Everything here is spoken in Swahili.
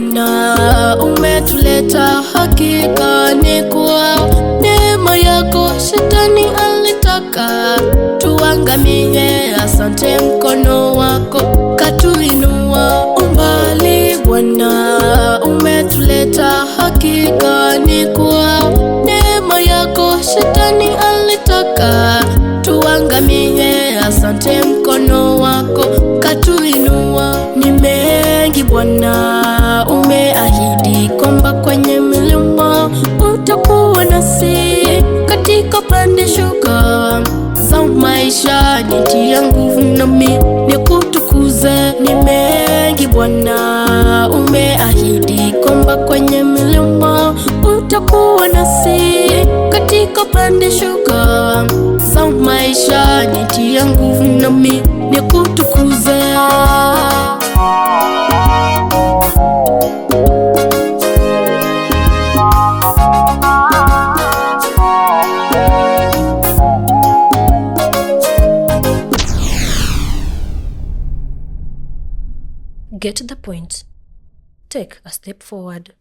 Bwana, umetuleta, hakika ni kwa neema yako. Shetani alitaka tuangamie, asante mkono wako katuinua. Umbali Bwana, umetuleta, hakika ni kwa neema yako. Shetani alitaka tuangamie, asante mkono wako katuinua. Ni mengi Bwana umeahidi kwamba kwenye milima utakuwa nasi, katika pande shuka za maisha nitia nguvu nami nikutukuze. Ni mengi Bwana umeahidi kwamba kwenye milima utakuwa nasi, katika pande shuka za maisha nitia nguvu nami nikutukuze. Get the point. Take a step forward.